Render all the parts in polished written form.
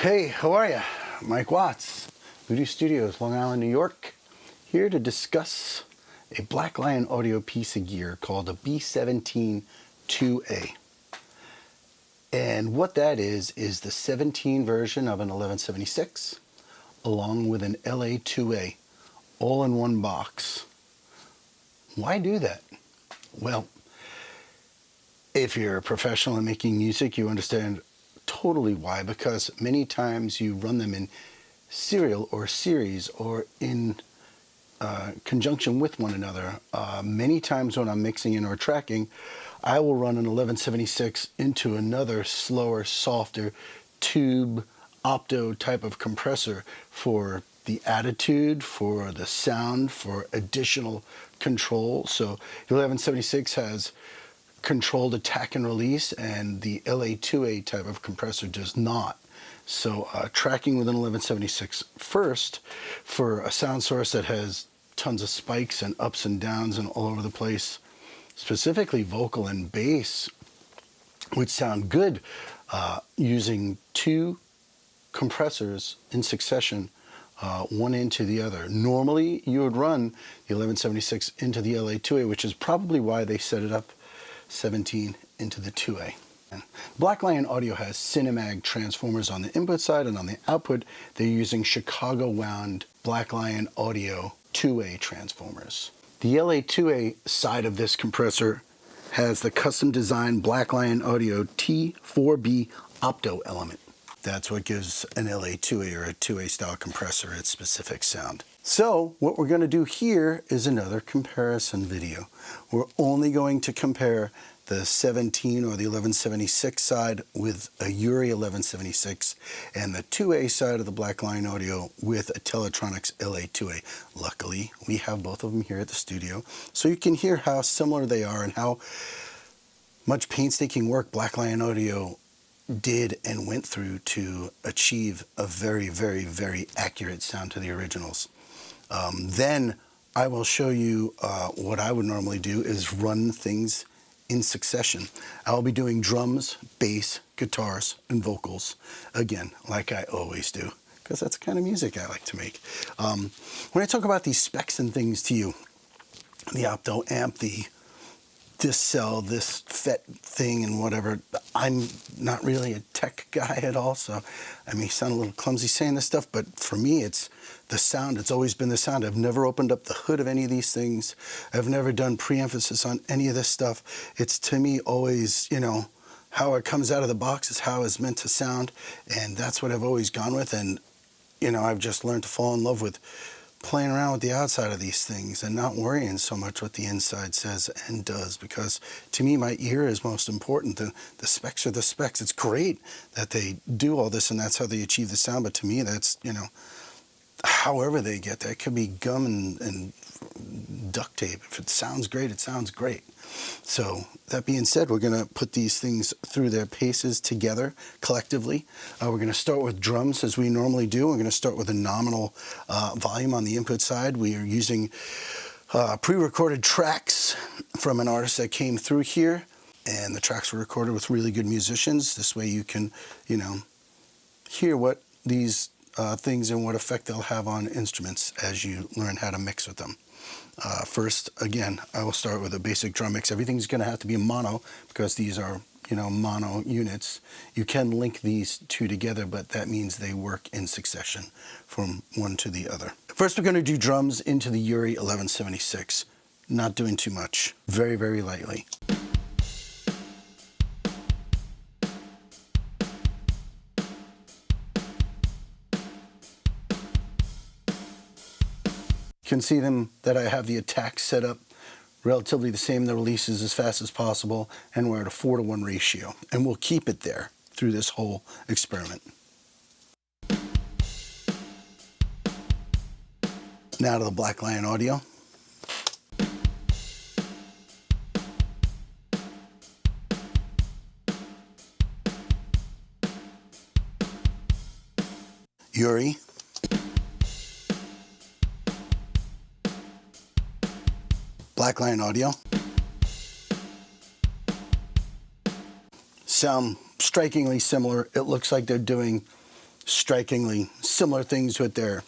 Hey, how are you? Mike Watts, VUDU Studios, Long Island, New York, here to discuss a Black Lion Audio piece of gear called a B172A. And what that is the 17 version of an 1176 along with an LA2A, all in one box. Why do that? Well, if you're a professional in making music, you understand totally why, because many times you run them in serial or series or in conjunction with one another. Many times when I'm mixing in or tracking, I will run an 1176 into another slower, softer tube opto type of compressor for the attitude, for the sound, for additional control. So the 1176 has controlled attack and release, and the LA2A type of compressor does not. So tracking with an 1176 first for a sound source that has tons of spikes and ups and downs and all over the place, specifically vocal and bass, would sound good using two compressors in succession, one into the other. Normally you would run the 1176 into the LA2A, which is probably why they set it up 17 into the 2A. Black Lion Audio has Cinemag transformers on the input side, and on the output they're using Chicago wound Black Lion Audio 2A transformers. The LA2A side of this compressor has the custom designed Black Lion Audio T4B opto element. That's what gives an LA2A or a 2A style compressor its specific sound. So what we're going to do here is another comparison video. We're only going to compare the 17 or the 1176 side with a URI 1176 and the 2A side of the Black Lion Audio with a Teletronics LA2A. Luckily, we have both of them here at the studio, so you can hear how similar they are and how much painstaking work Black Lion Audio did and went through to achieve a very, very, very accurate sound to the originals. Then I will show you what I would normally do is run things in succession. I'll be doing drums, bass, guitars, and vocals, again, like I always do, because that's the kind of music I like to make. When I talk about these specs and things to you, the opto amp, this cell, this FET thing, and whatever, I'm not really a tech guy at all, so I may sound a little clumsy saying this stuff, but for me it's the sound. It's always been the sound. I've never opened up the hood of any of these things. I've never done pre-emphasis on any of this stuff. It's, to me, always, you know, how it comes out of the box is how it's meant to sound, and that's what I've always gone with. And, you know, I've just learned to fall in love with playing around with the outside of these things and not worrying so much what the inside says and does, because to me my ear is most important. The specs are the specs. It's great that they do all this and that's how they achieve the sound, but to me that's, you know, however they get there. It could be gum and duct tape. If it sounds great, it sounds great. So that being said, we're going to put these things through their paces together collectively. We're going to start with drums as we normally do. We're going to start with a nominal volume on the input side. We are using pre-recorded tracks from an artist that came through here, and the tracks were recorded with really good musicians. This way you can, you know, hear what these things and what effect they'll have on instruments as you learn how to mix with them. First, again, I will start with a basic drum mix. Everything's going to have to be mono because these are, you know, mono units. You can link these two together, but that means they work in succession from one to the other. First, we're going to do drums into the URI 1176. Not doing too much. Very, very lightly. You can see them that I have the attack set up relatively the same, the releases as fast as possible, and we're at a 4-to-1 ratio. And we'll keep it there through this whole experiment. Now to the Black Lion Audio. URI. Black Lion Audio. Sound strikingly similar. It looks like they're doing strikingly similar things with their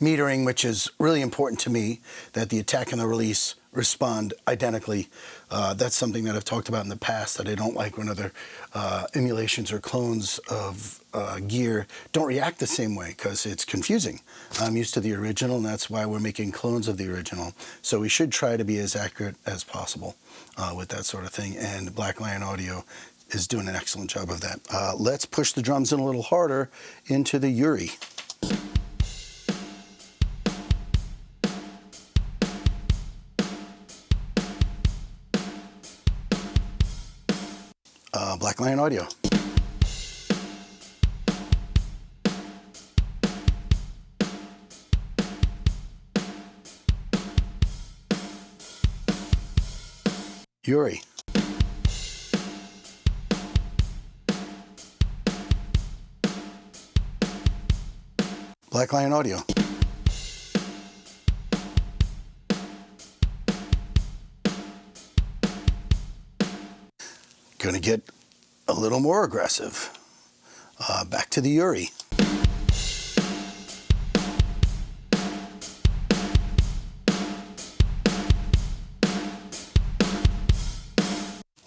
metering, which is really important to me, that the attack and the release respond identically. That's something that I've talked about in the past, that I don't like when other emulations or clones of gear don't react the same way, because it's confusing. I'm used to the original, and that's why we're making clones of the original. So we should try to be as accurate as possible with that sort of thing, and Black Lion Audio is doing an excellent job of that. Let's push the drums in a little harder into the Uri. Black Lion Audio. Uri. Black Lion Audio. Gonna get a little more aggressive. Back to the Uri.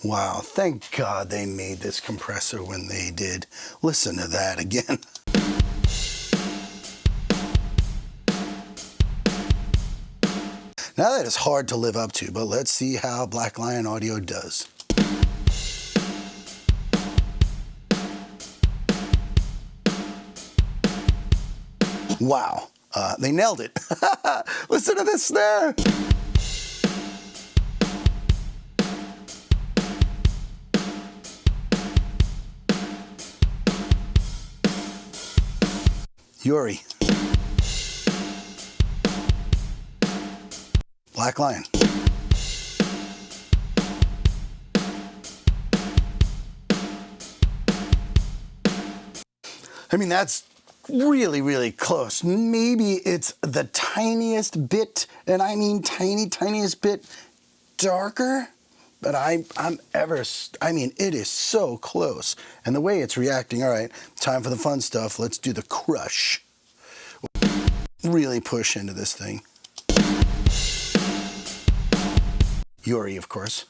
Wow, thank God they made this compressor when they did. Listen to that again. Now that is hard to live up to, but let's see how Black Lion Audio does. Wow, they nailed it. Listen to this snare. Uri. Black Lion. I mean, that's really, really close. Maybe it's the tiniest bit, and I mean tiniest bit darker, but I mean, it is so close. And the way it's reacting, all right, time for the fun stuff. Let's do the crush. Really push into this thing. Uri, of course.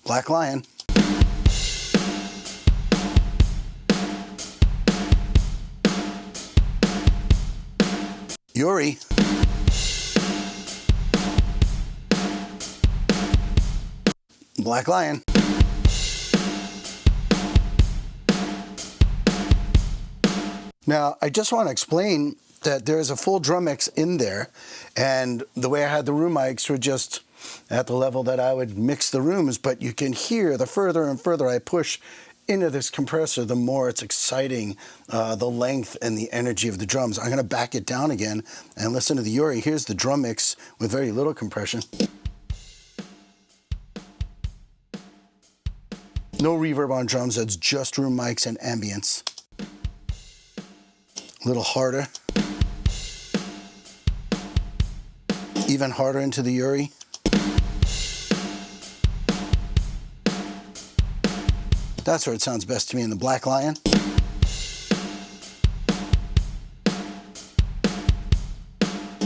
Black Lion. Uri. Black Lion. Now, I just want to explain that there is a full drum mix in there, and the way I had the room mics were just at the level that I would mix the rooms, but you can hear the further and further I push into this compressor, the more it's exciting the length and the energy of the drums. I'm going to back it down again and listen to the Uri. Here's the drum mix with very little compression. No reverb on drums, that's just room mics and ambience. A little harder. Even harder into the Uri. That's where it sounds best to me in the Black Lion.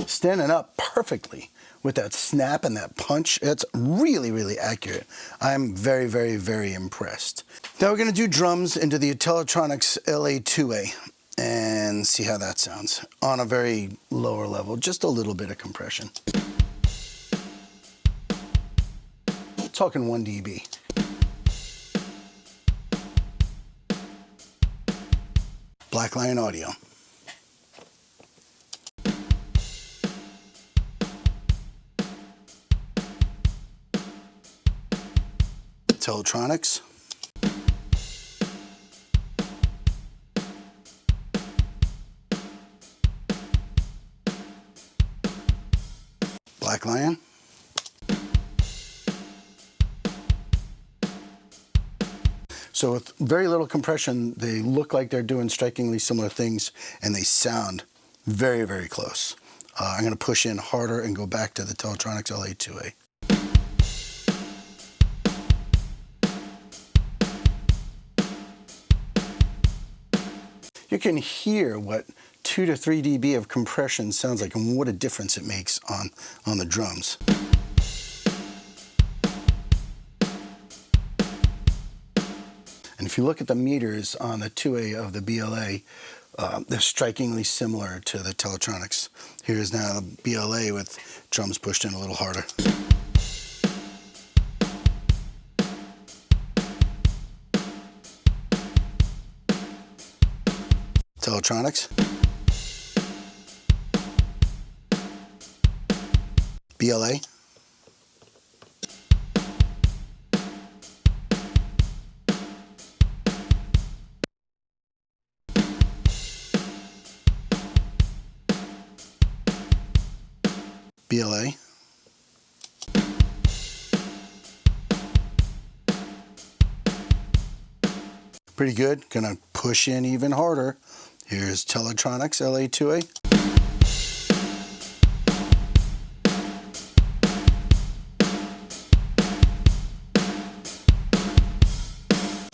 Standing up perfectly with that snap and that punch. It's really, really accurate. I'm very, very, very impressed. Now we're going to do drums into the Teletronix LA2A and see how that sounds on a very lower level, just a little bit of compression. Talking 1 dB. Black Lion Audio. Teletronix. Black Lion. So with very little compression, they look like they're doing strikingly similar things, and they sound very, very close. I'm going to push in harder and go back to the Teletronics LA2A. You can hear what 2 to 3 dB of compression sounds like and what a difference it makes on the drums. And if you look at the meters on the 2A of the BLA, they're strikingly similar to the Teletronics. Here's now the BLA with drums pushed in a little harder. Teletronics. BLA. BLA. Pretty good. Gonna push in even harder. Here's Teletronics LA2A.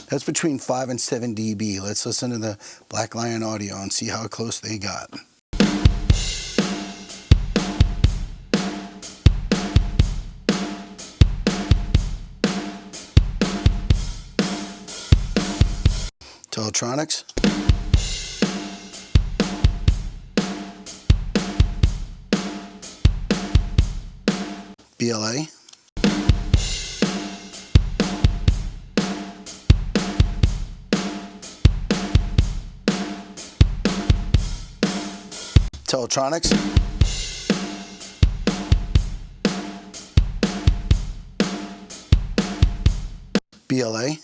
That's between 5 and 7 dB. Let's listen to the Black Lion Audio and see how close they got. Teletronics. BLA. Teletronics. BLA.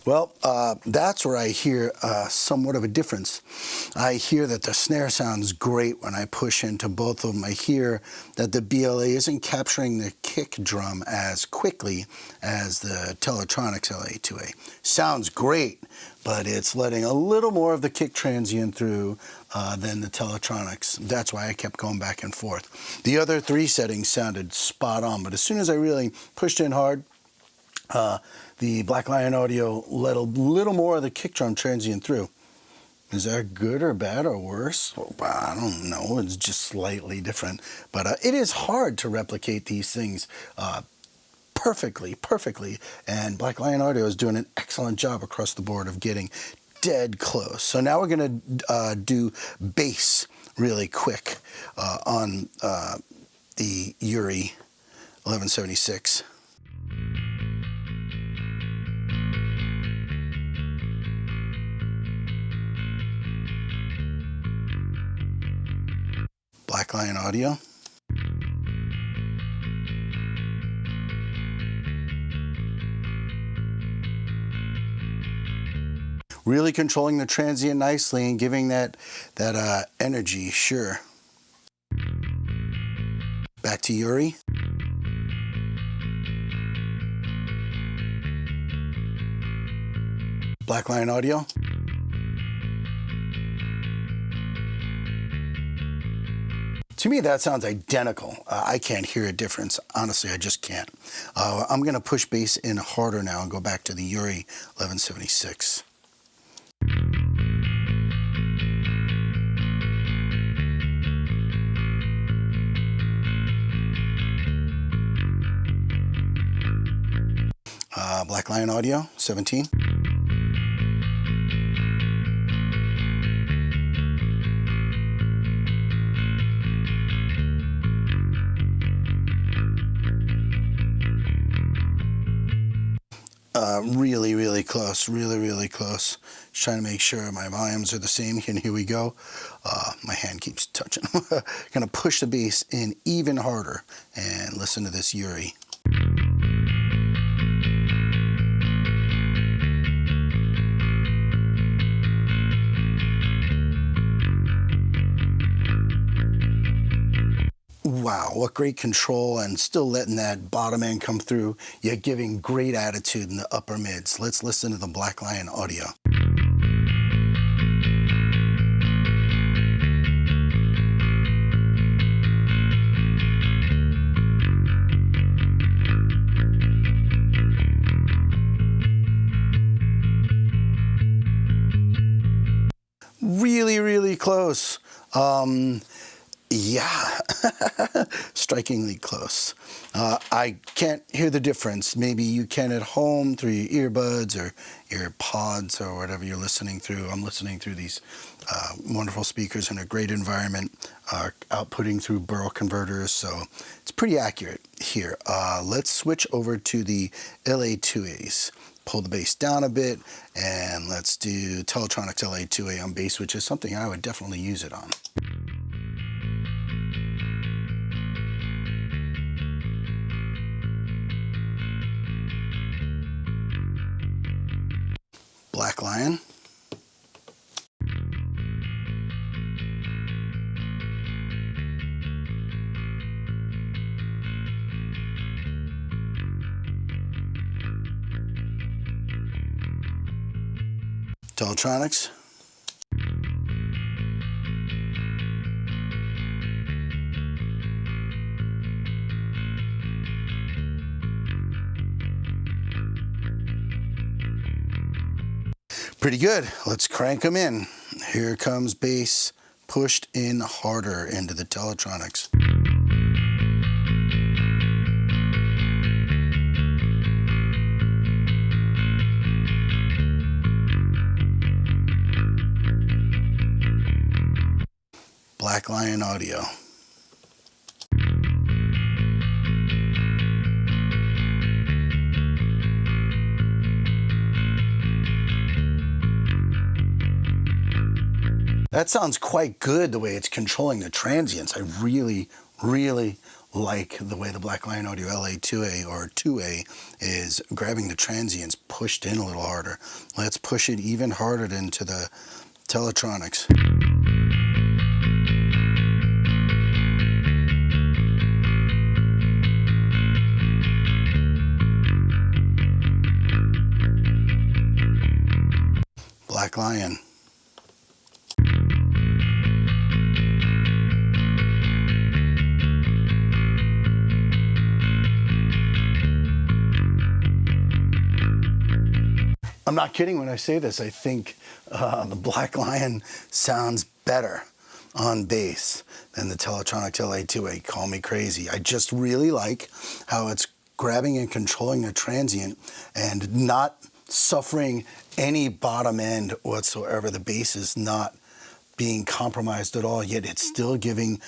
Well, that's where I hear somewhat of a difference. I hear that the snare sounds great when I push into both of them. I hear that the BLA isn't capturing the kick drum as quickly as the Teletronics LA2A. Sounds great, but it's letting a little more of the kick transient through than the Teletronics. That's why I kept going back and forth. The other 3 settings sounded spot on, but as soon as I really pushed in hard, the Black Lion Audio let a little more of the kick drum transient through. Is that good or bad or worse? Well, I don't know. It's just slightly different. But it is hard to replicate these things perfectly. And Black Lion Audio is doing an excellent job across the board of getting dead close. So now we're going to do bass really quick on the URI 1176. Black Lion Audio. Really controlling the transient nicely and giving that energy, sure. Back to URI. Black Lion Audio. To me, that sounds identical. I can't hear a difference. Honestly, I just can't. I'm going to push bass in harder now and go back to the URI 1176. Black Lion Audio 17. Really close, really close. Just trying to make sure my volumes are the same, and here we go. My hand keeps touching. Gonna push the bass in even harder and listen to this URI. wow, what great control, and still letting that bottom end come through, yet giving great attitude in the upper mids. Let's listen to the Black Lion Audio. Really, really close. Yeah, strikingly close. I can't hear the difference. Maybe you can at home through your earbuds or your pods or whatever you're listening through. I'm listening through these wonderful speakers in a great environment, outputting through burl converters, so it's pretty accurate here. Let's switch over to the LA2As. Pull the bass down a bit, and let's do Teletronics LA2A on bass, which is something I would definitely use it on. Black Lion. Teletronics. Pretty good. Let's crank them in. Here comes bass pushed in harder into the Teletronics. Black Lion Audio. That sounds quite good the way it's controlling the transients. I really, really like the way the Black Lion Audio LA2A or 2A is grabbing the transients pushed in a little harder. Let's push it even harder into the Teletronics. Black Lion. I'm not kidding when I say this. I think the Black Lion sounds better on bass than the Teletronics LA2A. Call me crazy. I just really like how it's grabbing and controlling the transient and not suffering any bottom end whatsoever. The bass is not being compromised at all, yet it's still giving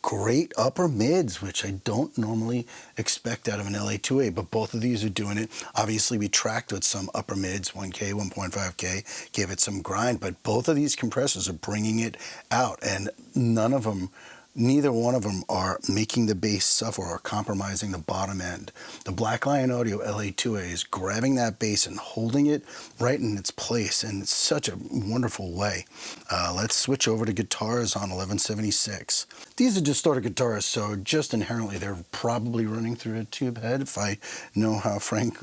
great upper mids, which I don't normally expect out of an LA2A, but both of these are doing it. Obviously, we tracked with some upper mids, 1K, 1.5K, gave it some grind, but both of these compressors are bringing it out, and neither one of them are making the bass suffer or compromising the bottom end. The Black Lion Audio LA2A is grabbing that bass and holding it right in its place in such a wonderful way. Let's switch over to guitars on 1176. These are distorted guitars, so just inherently they're probably running through a tube head if I know how Frank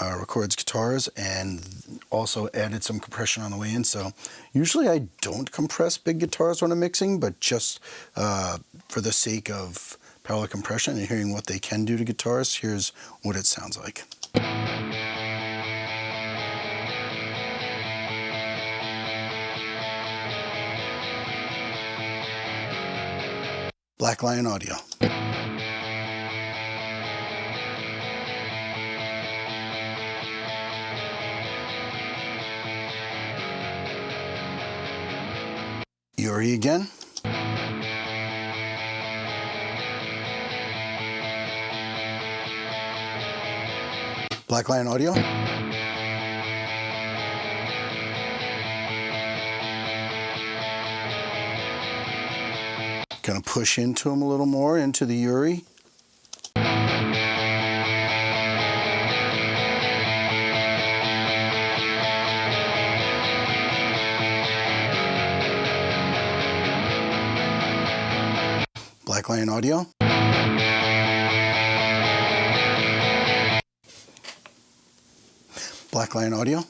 records guitars, and also added some compression on the way in. So usually I don't compress big guitars when I'm mixing, but just for the sake of parallel compression and hearing what they can do to guitars, here's what it sounds like. Black Lion Audio. Yuri again. Black Lion Audio. Gonna push into him a little more, into the Yuri. Black Lion Audio. Black Lion Audio.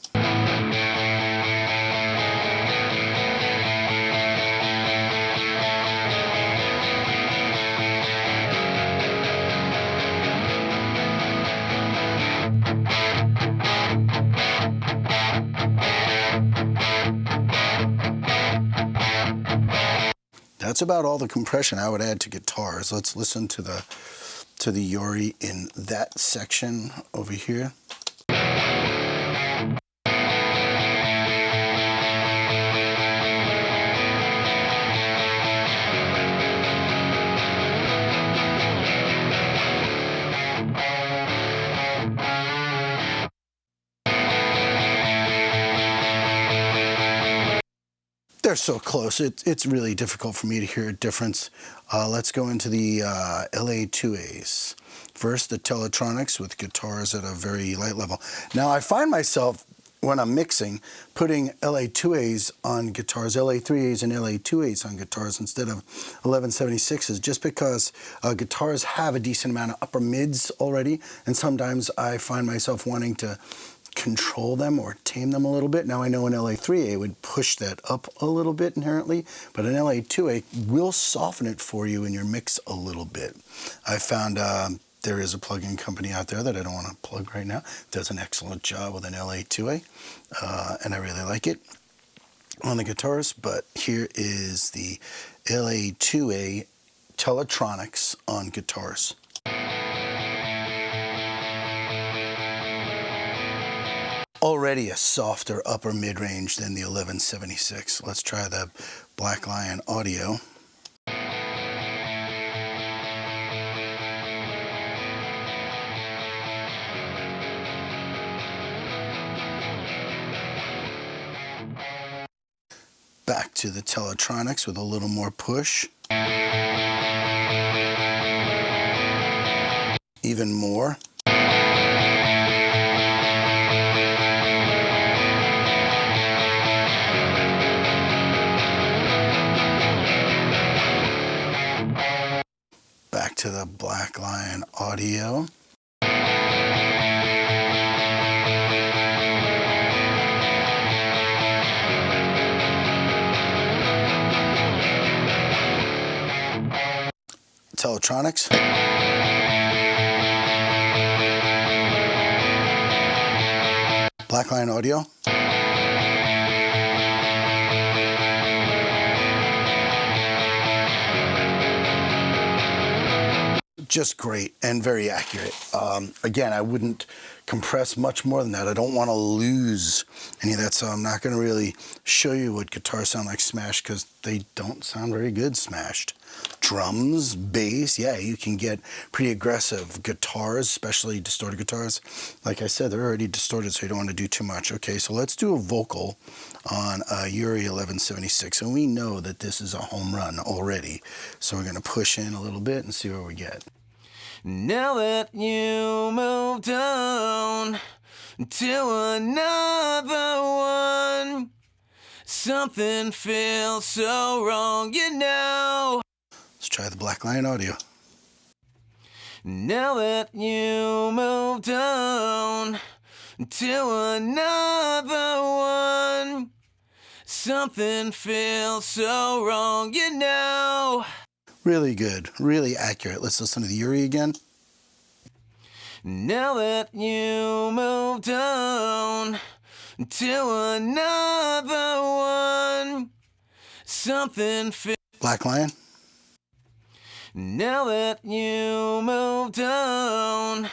That's about all the compression I would add to guitars. Let's listen to the Yuri in that section over here. They're so close, it's really difficult for me to hear a difference. Let's go into the LA2As. First, the Teletronics with guitars at a very light level. Now, I find myself, when I'm mixing, putting LA2As on guitars, LA3As and LA2As on guitars instead of 1176s, just because guitars have a decent amount of upper mids already, and sometimes I find myself wanting to control them or tame them a little bit. Now I know an LA3A would push that up a little bit inherently, but an LA2A will soften it for you in your mix a little bit. I found there is a plug-in company out there that I don't want to plug right now, does an excellent job with an LA2A, and I really like it on the guitars. But here is the LA2A Teletronics on guitars. Already a softer upper mid-range than the 1176. Let's try the Black Lion Audio. Back to the Teletronics with a little more push. Even more. Back to the Black Lion Audio. Teletronics. Black Lion Audio. Just great and very accurate. Again, I wouldn't compress much more than that. I don't want to lose any of that, so I'm not going to really show you what guitars sound like smashed, because they don't sound very good smashed. Drums, bass, yeah, you can get pretty aggressive. Guitars, especially distorted guitars, like I said, they're already distorted, so you don't want to do too much. Okay, so let's do a vocal on a Yuri 1176, and we know that this is a home run already, so we're going to push in a little bit and see where we get. Now that you moved on to another one, something feels so wrong, you know. Let's try the Black Lion Audio. Now that you moved on to another one, something feels so wrong, you know. Really good, really accurate. Let's listen to the Yuri again. Now that you moved on to another one, something feels... Black Lion. Now that you moved on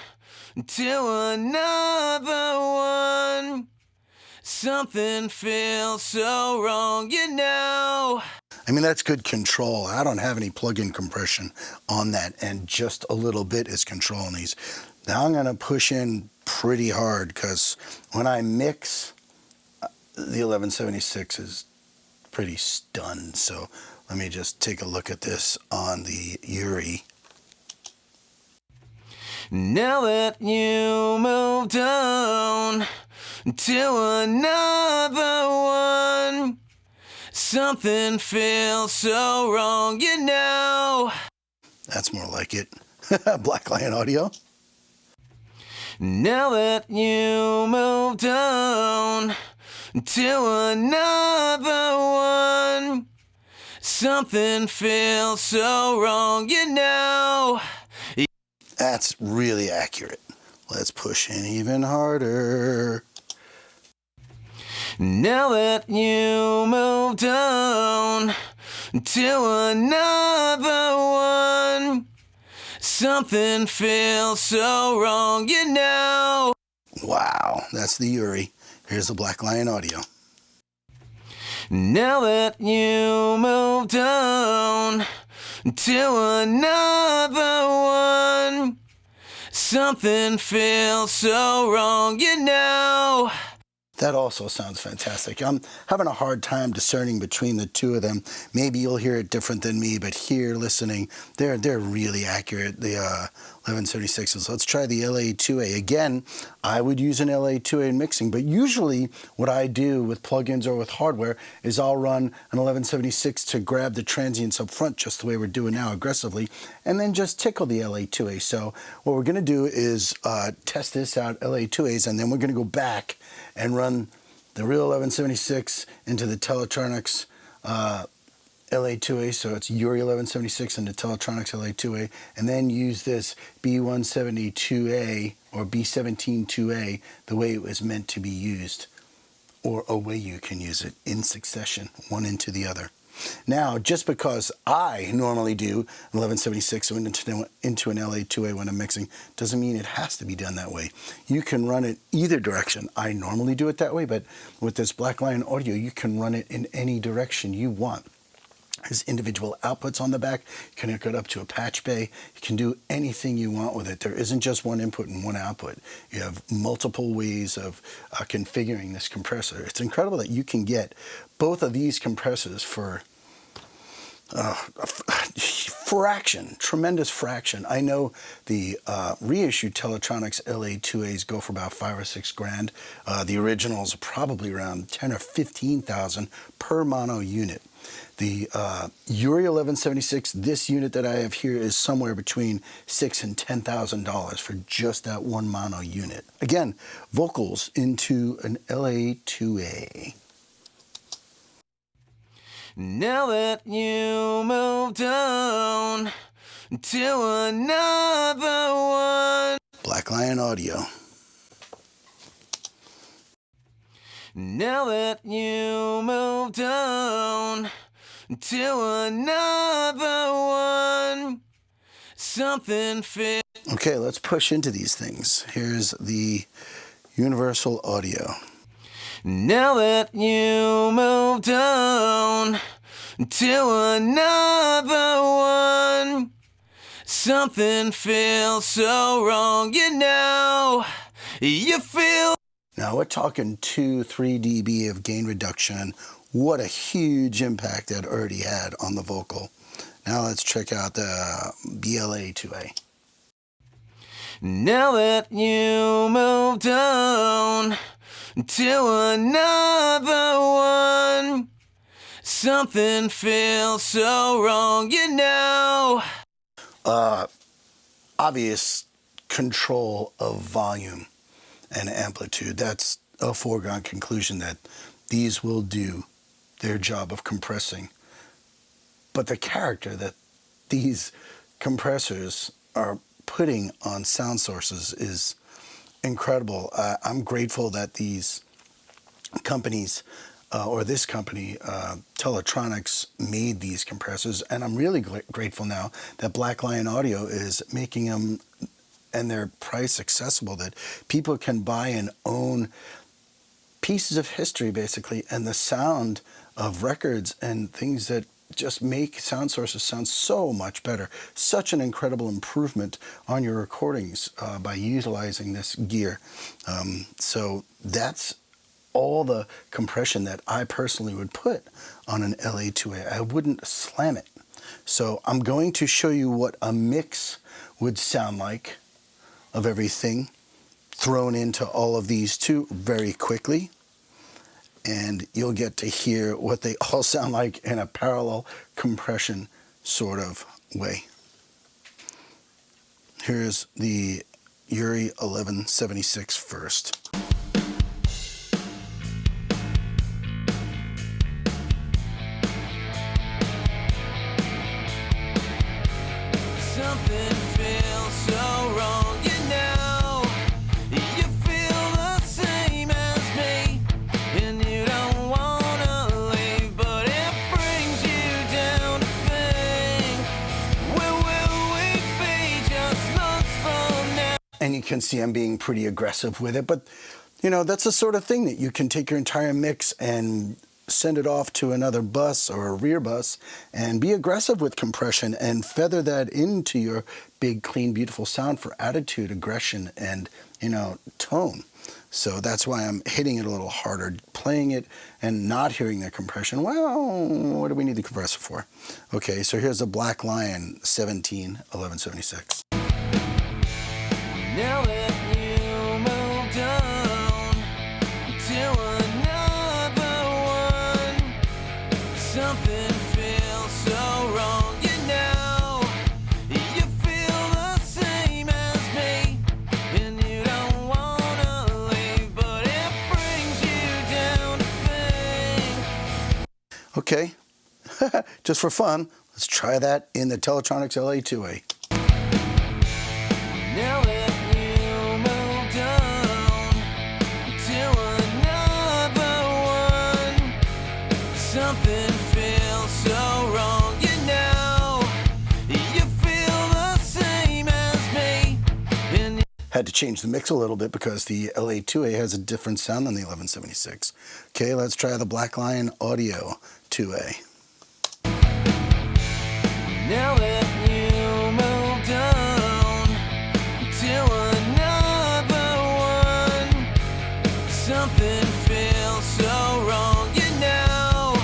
to another one, something feels so wrong, you know. I mean, that's good control. I don't have any plug-in compression on that, and just a little bit is controlling these. Now I'm going to push in pretty hard, because when I mix, the 1176 is pretty stunned. So let me just take a look at this on the Yuri. Now that you moved on to another one, something feels so wrong, you know. That's more like it. Black Lion Audio. Now that you moved on to another one, something feels so wrong, you know. That's really accurate. Let's push in even harder. Now that you moved on to another one, something feels so wrong, you know. Wow, that's the Uri. Here's the Black Lion Audio. Now that you moved on to another one, something feels so wrong, you know. That also sounds fantastic. I'm having a hard time discerning between the two of them. Maybe you'll hear it different than me, but here listening, they're really accurate, the 1176s. Let's try the LA2A. Again, I would use an LA2A in mixing, but usually what I do with plugins or with hardware is I'll run an 1176 to grab the transients up front, just the way we're doing now aggressively, and then just tickle the LA2A. So what we're going to do is test this out, LA2As, and then we're going to go back and run the real 1176 into the Teletronics LA2A, so it's Uri 1176 into Teletronics LA2A, and then use this B172A or B172A the way it was meant to be used, or a way you can use it in succession, one into the other. Now, just because I normally do an 1176 into an LA2A when I'm mixing, doesn't mean it has to be done that way. You can run it either direction. I normally do it that way, but with this Black Lion Audio, you can run it in any direction you want. There's individual outputs on the back. You can hook it up to a patch bay. You can do anything you want with it. There isn't just one input and one output. You have multiple ways of configuring this compressor. It's incredible that you can get both of these compressors for a fraction, tremendous fraction. I know the reissued Teletronics LA2As go for about $5 or $6 grand. The originals are probably around 10 or 15,000 per mono unit. The Uri 1176, this unit that I have here, is somewhere between $6,000 and $10,000 for just that one mono unit. Again, vocals into an LA2A. Now that you moved on to another one. Black Lion Audio. Now that you moved on to another one, something feels. Okay, let's push into these things. Here's the Universal Audio. Now that you moved on to another one, something feels so wrong, you know. You feel. Now we're talking 2-3 dB of gain reduction. What a huge impact that already had on the vocal. Now let's check out the BLA2A. Now that you moved on to another one, something feels so wrong, you know. Obvious control of volume and amplitude. That's a foregone conclusion that these will do their job of compressing. But the character that these compressors are putting on sound sources is incredible. I'm grateful that these companies, or this company, Teletronics, made these compressors, and I'm really grateful now that Black Lion Audio is making them and their price accessible, that people can buy and own pieces of history, basically, and the sound of records and things that just make sound sources sound so much better. Such an incredible improvement on your recordings by utilizing this gear. So that's all the compression that I personally would put on an LA2A. I wouldn't slam it. So I'm going to show you what a mix would sound like of everything thrown into all of these two very quickly, and you'll get to hear what they all sound like in a parallel compression sort of way. Here's the Yuri 1176 first. Something feels so wrong, you know. You feel the same as me, and you don't wanna leave, but it brings you down to think, where will we be just months from now? And you can see I'm being pretty aggressive with it, but you know, that's the sort of thing that you can take your entire mix and send it off to another bus or a rear bus and be aggressive with compression and feather that into your big, clean, beautiful sound for attitude, aggression, and, you know, tone. So that's why I'm hitting it a little harder, playing it and not hearing the compression. Well, what do we need the compressor for? Okay, so here's a Black Lion 1176. Now that you moved on to another one, something feels so wrong, you know. You feel the same as me, and you don't wanna leave, but it brings you down to think. Okay, just for fun, let's try that in the Teletronics LA2A. Now that you moved on to another one, something feels so wrong, you know. You feel the same as me, and Had to change the mix a little bit because the LA2A has a different sound than the 1176. Okay, let's try the Black Lion Audio 2A. now that you moved on to another one, something feels so wrong, you know.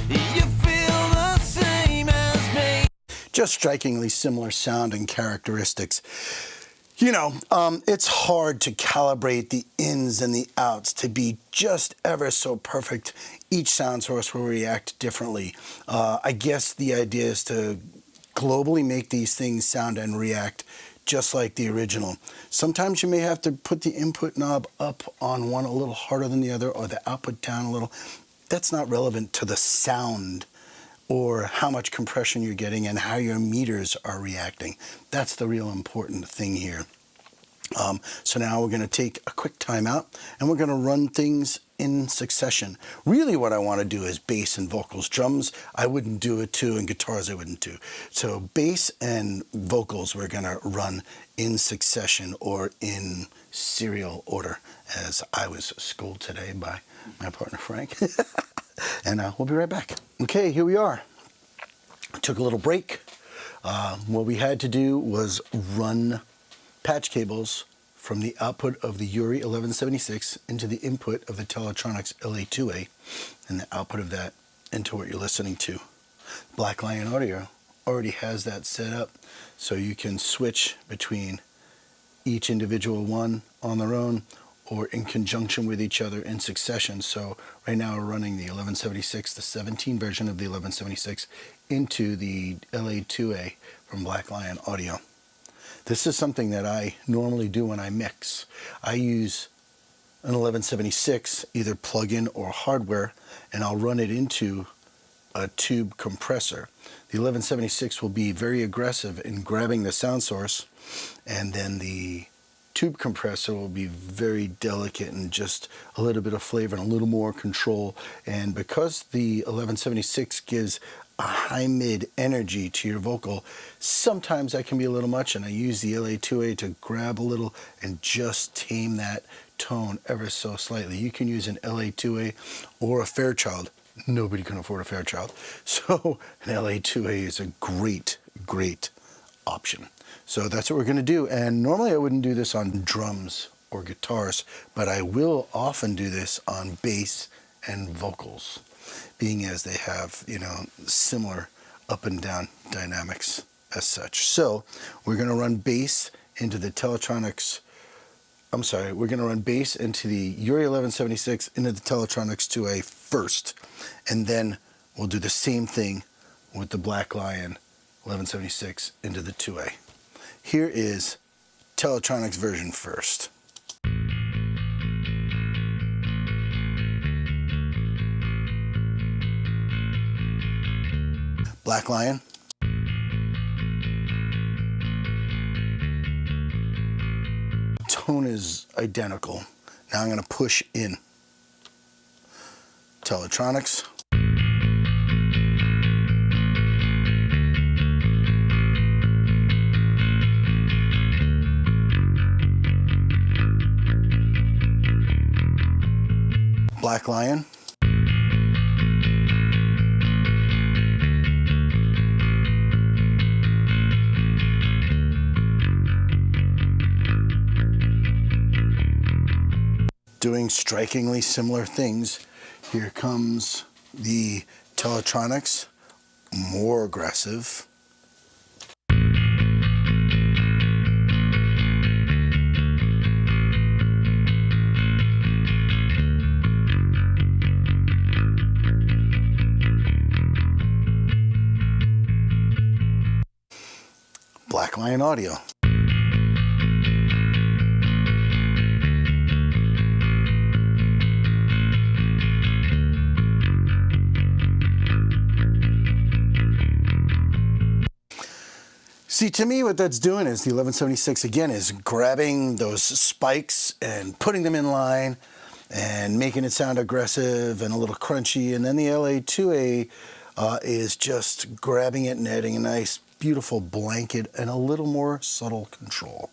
You feel the same as me. Just strikingly similar sound and characteristics. You know, it's hard to calibrate the ins and the outs to be just ever so perfect. Each sound source will react differently. I guess the idea is to globally make these things sound and react just like the original. Sometimes you may have to put the input knob up on one a little harder than the other, or the output down a little. That's not relevant to the sound or how much compression you're getting and how your meters are reacting. That's the real important thing here. So now we're going to take a quick time out and we're going to run things in succession. Really what I want to do is bass and vocals. Drums I wouldn't do it to, and guitars I wouldn't do. So bass and vocals we're going to run in succession or in serial order, as I was schooled today by my partner Frank. And we'll be right back. Okay, here we are. Took a little break. What we had to do was run patch cables from the output of the Yuri 1176 into the input of the Teletronics LA2A, and the output of that into what you're listening to. Black Lion Audio already has that set up, so you can switch between each individual one on their own or in conjunction with each other in succession. So right now we're running the 1176, the 17 version of the 1176, into the LA2A from Black Lion Audio. This is something that I normally do when I mix. I use an 1176, either plug-in or hardware, and I'll run it into a tube compressor. The 1176 will be very aggressive in grabbing the sound source, and then the tube compressor will be very delicate and just a little bit of flavor and a little more control. And because the 1176 gives a high mid energy to your vocal, sometimes that can be a little much, and I use the LA2A to grab a little and just tame that tone ever so slightly. You can use an LA2A or a Fairchild. Nobody can afford a Fairchild, so an LA2A is a great option. So that's what we're going to do. And normally I wouldn't do this on drums or guitars, but I will often do this on bass and vocals, being as they have, you know, similar up and down dynamics as such. So we're going to run bass into the Teletronics, we're going to run bass into the Yuri 1176 into the Teletronics 2A first, and then we'll do the same thing with the Black Lion 1176 into the 2A. Here is Teletronics version first. Black Lion. Tone is identical. Now I'm going to push in. Teletronics. Black Lion. Doing strikingly similar things. Here comes the Teletronics, more aggressive. Black Lion Audio. See, to me, what that's doing is the 1176, again, is grabbing those spikes and putting them in line and making it sound aggressive and a little crunchy. And then the LA2A is just grabbing it and adding a nice, beautiful blanket and a little more subtle control.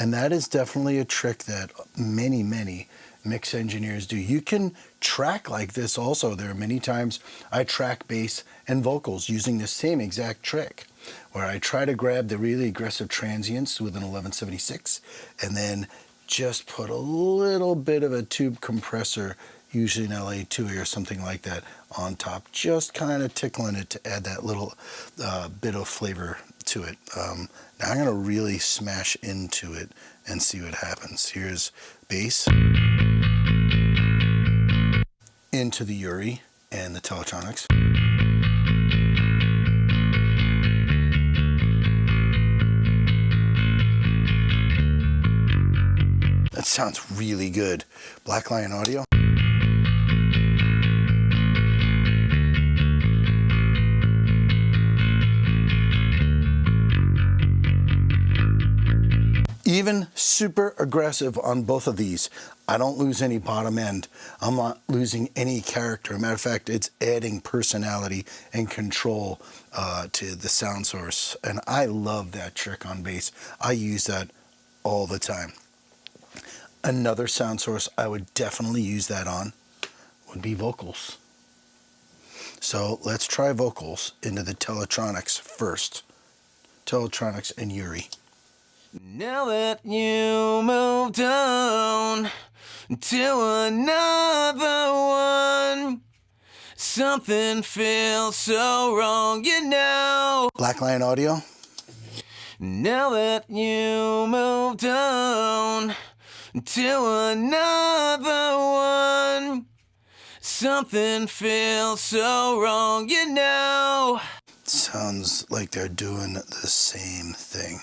And that is definitely a trick that many, many mix engineers do. You can track like this also. There are many times I track bass and vocals using the same exact trick, where I try to grab the really aggressive transients with an 1176 and then just put a little bit of a tube compressor, usually an LA2A or something like that, on top, just kind of tickling it to add that little bit of flavor to it. Now I'm going to really smash into it and see what happens. Here's bass into the Uri and the Teletronics. That sounds really good. Black Lion Audio. Even super aggressive on both of these, I don't lose any bottom end. I'm not losing any character. Matter of fact, it's adding personality and control to the sound source. And I love that trick on bass. I use that all the time. Another sound source I would definitely use that on would be vocals. So let's try vocals into the Teletronics first. Teletronics and Uri. Now that you moved on to another one, something feels so wrong, you know. Black Lion Audio. Now that you moved on to another one, something feels so wrong, you know. Sounds like they're doing the same thing.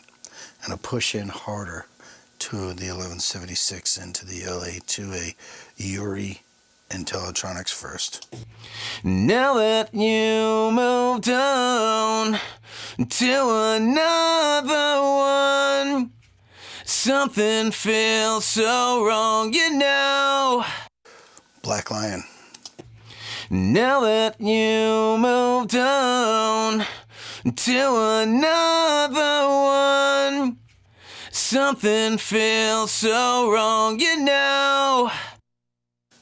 I'm going to push in harder to the 1176 into the LA2A, Uri and Teletronics first. Now that you moved on to another one, something feels so wrong, you know. Black Lion. Now that you moved on to another one, something feels so wrong, you know.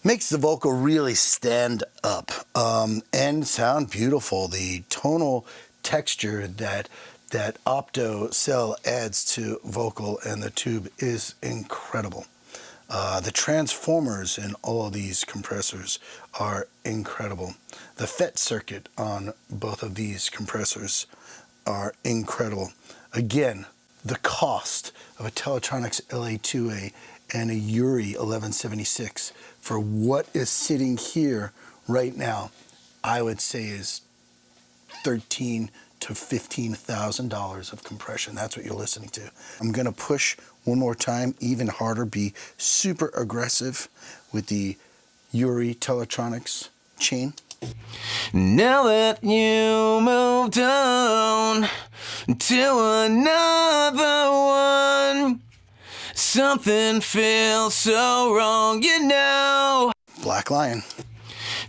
Makes the vocal really stand up and sound beautiful. The tonal texture that opto cell adds to vocal and the tube is incredible. The transformers in all of these compressors are incredible. The FET circuit on both of these compressors are incredible. Again, the cost of a Teletronics LA2A and a Uri 1176 for what is sitting here right now, I would say is $13 to $15,000 of compression. That's what you're listening to. I'm gonna push one more time, even harder, be super aggressive with the Uri Teletronics chain. Now that you moved on to another one, something feels so wrong, you know. Black Lion.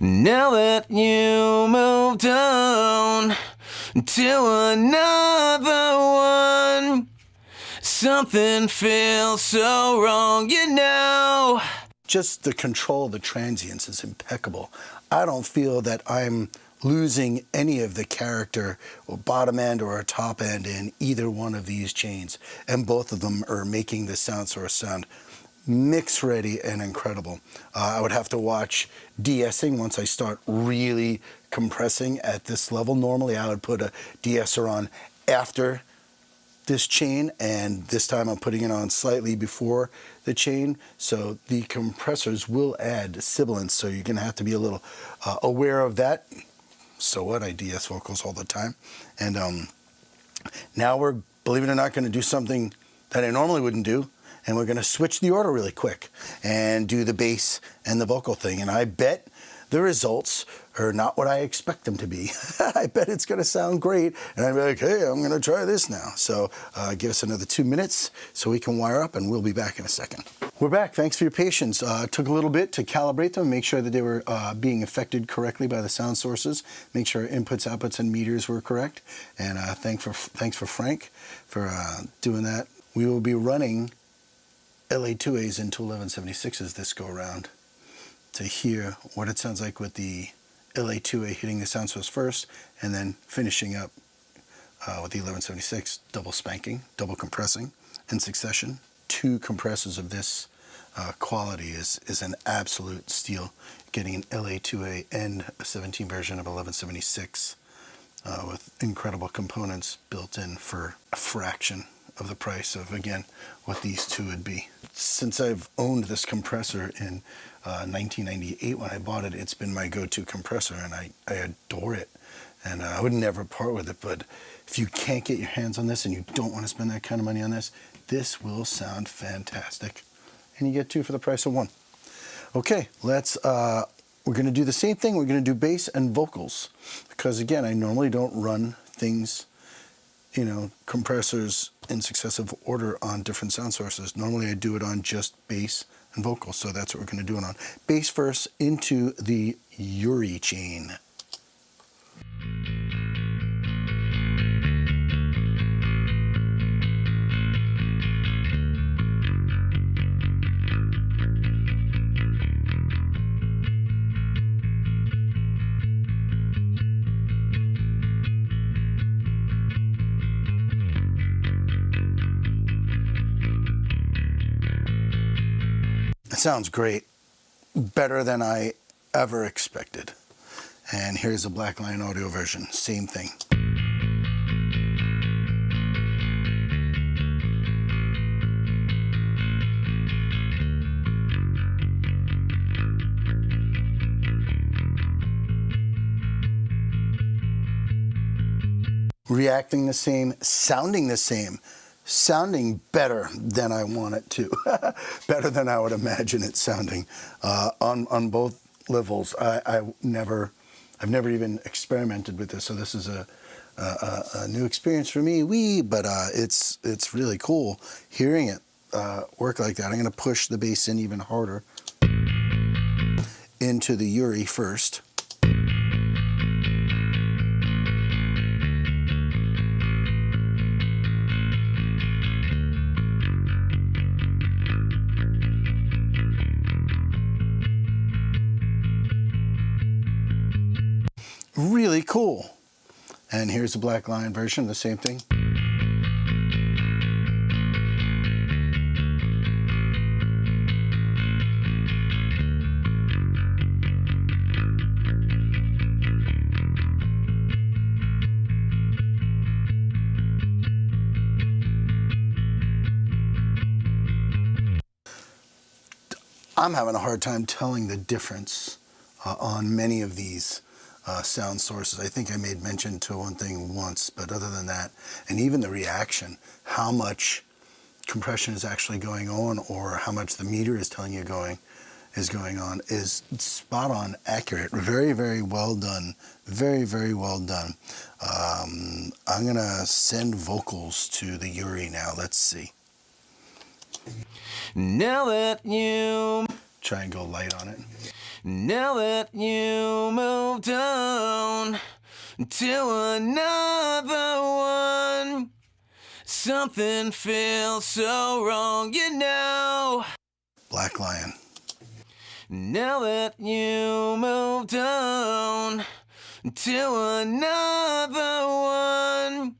Now that you moved on to another one, something feels so wrong, you know. Just the control of the transients is impeccable. I don't feel that I'm losing any of the character or bottom end or top end in either one of these chains, and both of them are making the sound source sound mix ready and incredible. I would have to watch de-essing once I start really compressing at this level. Normally I would put a de-esser on after this chain, and this time I'm putting it on slightly before the chain, so the compressors will add sibilance, so you're gonna have to be a little aware of that. So what, I de-ess vocals all the time. And now we're, believe it or not, gonna do something that I normally wouldn't do, and we're gonna switch the order really quick and do the bass and the vocal thing, and I bet the results are not what I expect them to be. I bet it's gonna sound great, and I'd be like, hey, I'm gonna try this now. So give us another 2 minutes so we can wire up, and we'll be back in a second. We're back, thanks for your patience. It took a little bit to calibrate them, make sure that they were being affected correctly by the sound sources, make sure inputs, outputs, and meters were correct, and thanks for Frank for doing that. We will be running LA2As into 1176s this go around to hear what it sounds like with the LA2A hitting the sound source first, and then finishing up with the 1176 double spanking, double compressing in succession. 2 compressors of this quality is an absolute steal. Getting an LA2A and a 17 version of 1176 with incredible components built in for a fraction of the price of, again, what these two would be. Since I've owned this compressor in 1998 when I bought it, it's been my go-to compressor, and I adore it, and I would never part with it. But if you can't get your hands on this and you don't want to spend that kind of money on this, this will sound fantastic, and you get 2 for the price of 1. Okay, let's we're going to do the same thing. We're going to do bass and vocals, because again, I normally don't run things, you know, compressors in successive order on different sound sources. Normally I do it on just bass and vocals, so that's what we're going to do it on. Bass first into the Uri chain. It sounds great, better than I ever expected. And here's a Black Lion Audio version, same thing. Reacting the same, sounding the same. Sounding better than I want it to, better than I would imagine it sounding on both levels. I've never even experimented with this, so this is a new experience for me. But it's really cool hearing it work like that. I'm going to push the bass in even harder into the Uri first. Really cool. And here's the Black Lion version, the same thing. I'm having a hard time telling the difference on many of these. sound sources. I think I made mention to one thing once, but other than that, and even the reaction, how much compression is actually going on, or how much the meter is telling you is going on, is spot on accurate. Very, very well done. Very, very well done. I'm gonna send vocals to the Yuri now. Let's see. Now that you Try and go light on it. Now that you moved on to another one, something feels so wrong, you know. Black Lion. Now that you moved on to another one,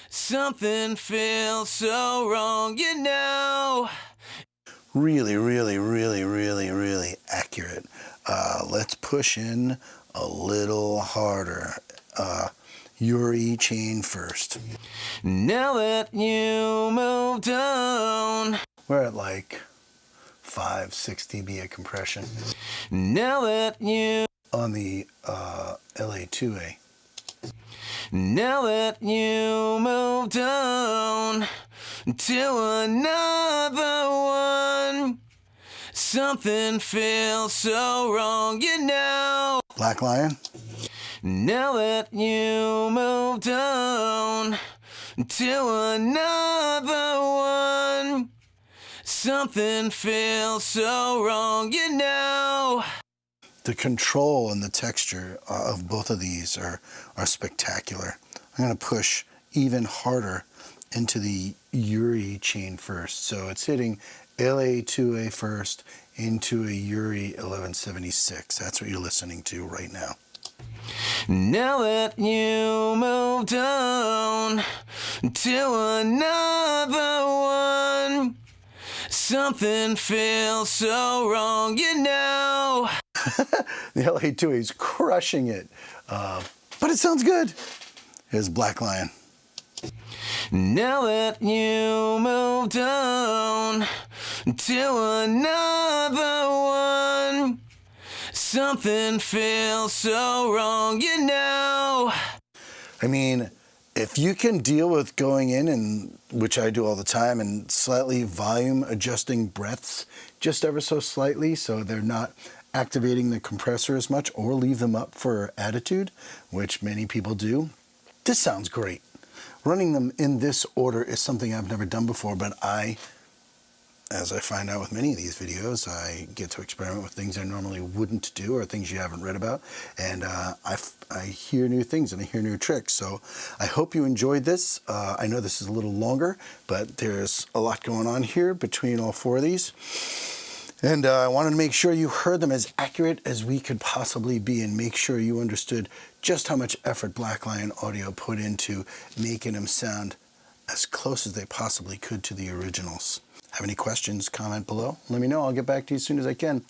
something feels so wrong, you know. Really, really, really, really, really accurate. Let's push in a little harder. Yuri chain first. Now that you moved on. We're at like 5-6 dB of compression Now that you on the LA2A. Now that you moved on to another one, something feels so wrong, you know. Black Lion. Now that you moved on to another one, something feels so wrong, you know. The control and the texture of both of these are spectacular. I'm going to push even harder into the Yuri chain first. So it's hitting LA2A first into a Yuri 1176. That's what you're listening to right now. Now that you moved on to another one, something feels so wrong, you know. The LA2A is crushing it, but it sounds good. Here's Black Lion. Now that you moved on to another one, something feels so wrong, you know. I mean, if you can deal with going in, and which I do all the time, and slightly volume adjusting breaths just ever so slightly so they're not activating the compressor as much, or leave them up for attitude, which many people do, this sounds great. Running them in this order is something I've never done before, but as I find out with many of these videos, I get to experiment with things I normally wouldn't do, or things you haven't read about, and I hear new things and I hear new tricks. So I hope you enjoyed this. I know this is a little longer, but there's a lot going on here between all four of these. And I wanted to make sure you heard them as accurate as we could possibly be, and make sure you understood just how much effort Black Lion Audio put into making them sound as close as they possibly could to the originals. Have any questions, comment below. Let me know. I'll get back to you as soon as I can.